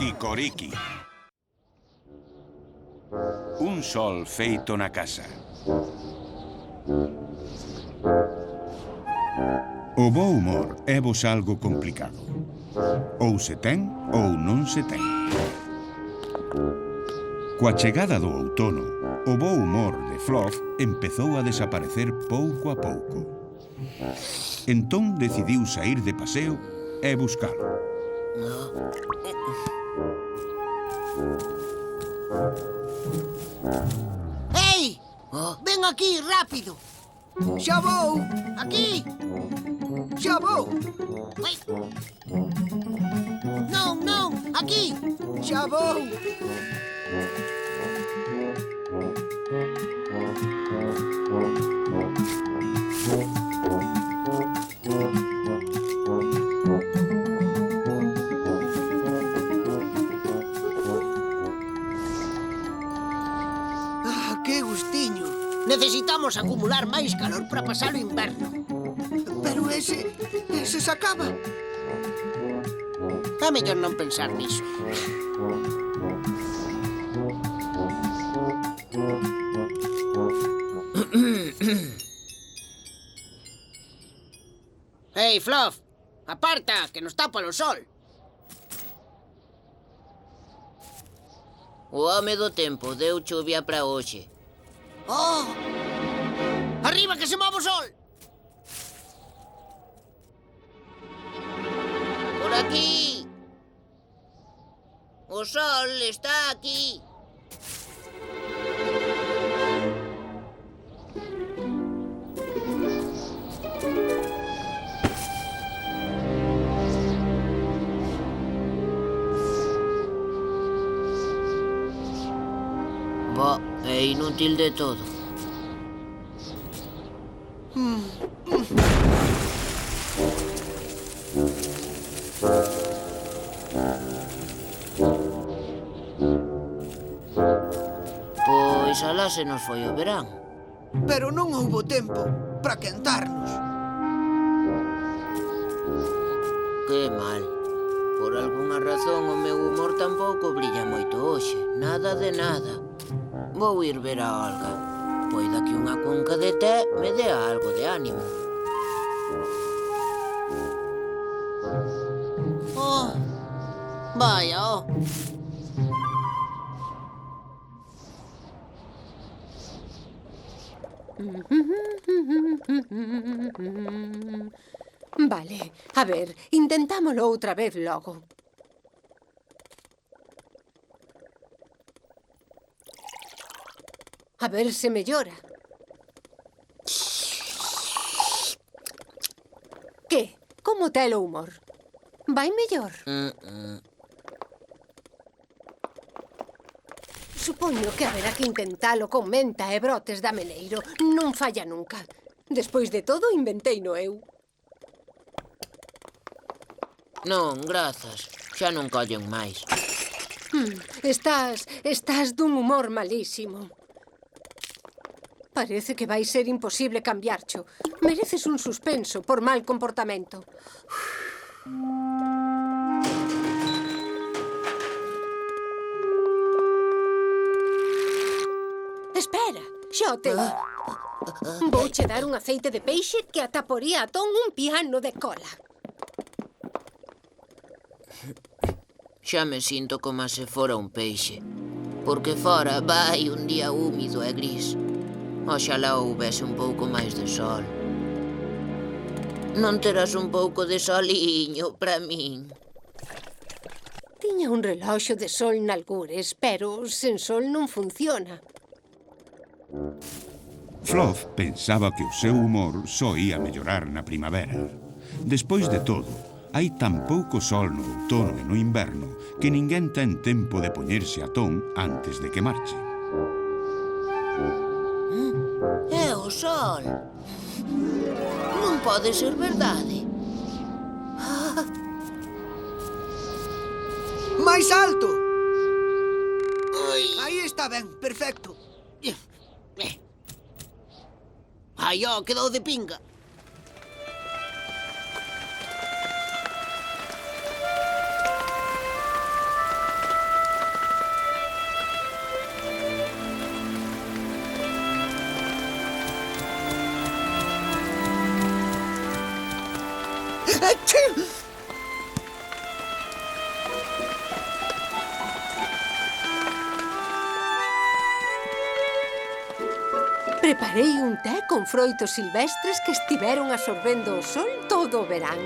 Kikoriqui. Un sol feito na casa. O bo humor é vos algo complicado. Ou se ten ou non se ten. Coa chegada do outono, o bo humor de Fluff empezou a desaparecer pouco a pouco. Entón decidiu saír de paseo e buscalo. Ei! Ven aquí, rápido! Xa vou! Aquí! Xa vou! Non, non! Aquí! Xa vou! Que gustiño! Necesitamos acumular máis calor para pasar o inverno. Pero ese se acaba. É mellor non pensar niso. Ei, Fluff! Aparta, que nos tapa o sol. O home do tempo deu chuvia para hoxe. Oh! Arriba, que se move o sol! Por aquí! O sol está aquí. Bah, é inútil de todo. Pois alá se nos foi o verán. Pero non houbo tempo para quentarnos. Que mal. Por algunha razón o meu humor tampouco brilla moito hoxe. Nada de nada. Vou ir ver a Olga. Poida que unha cunca de té me dea algo de ánimo. Oh! Vaya, oh! Vale, a ver, intentámolo outra vez logo. A ver se mellora. Que? Como tel o humor? Vai mellor? Supoño que haberá que intentalo con menta e brotes de ameleiro. Non falla nunca. Despois de todo, inventeino eu. Non, grazas. Xa non collen máis. Estás dun humor malísimo. Parece que vai ser imposible cambiarcho. Mereces un suspenso por mal comportamento. Espera, xa o teño. Vouche dar un aceite de peixe que ata poría atón un piano de cola. Xa me sinto como se fora un peixe. Porque fora vai un día húmido e gris. Oxalá houbese un pouco máis de sol. Non terás un pouco de soliño para min? Tiña un reloxo de sol nalgures, pero sen sol non funciona. Fluff pensaba que o seu humor só ia mellorar na primavera. Despois de todo, hai tan pouco sol no outono e no inverno que ninguén ten tempo de poñerse atón antes de que marche. É o sol. Non pode ser verdade. Máis alto! Aí está ben, perfecto. Ai, ó, quedou de pinga. Achí! Preparei un té con froitos silvestres que estiveron absorbendo o sol todo o verán.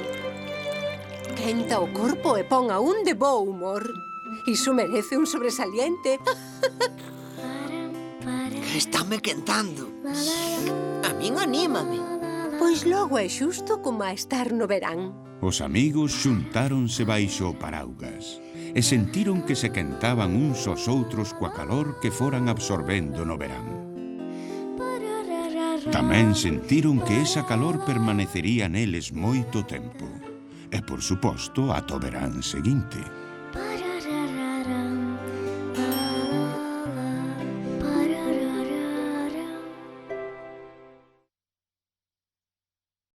Quenta o corpo e pon a un de bo humor. Iso merece un sobresaliente. Estáme quentando. A min anímame. Pois logo é xusto como a estar no verán. Os amigos xuntáronse baixo o paraugas e sentiron que se quentaban uns aos outros coa calor que foran absorbendo no verán. Tamén sentiron que esa calor permanecería neles moito tempo. E, por suposto, ata o verán seguinte.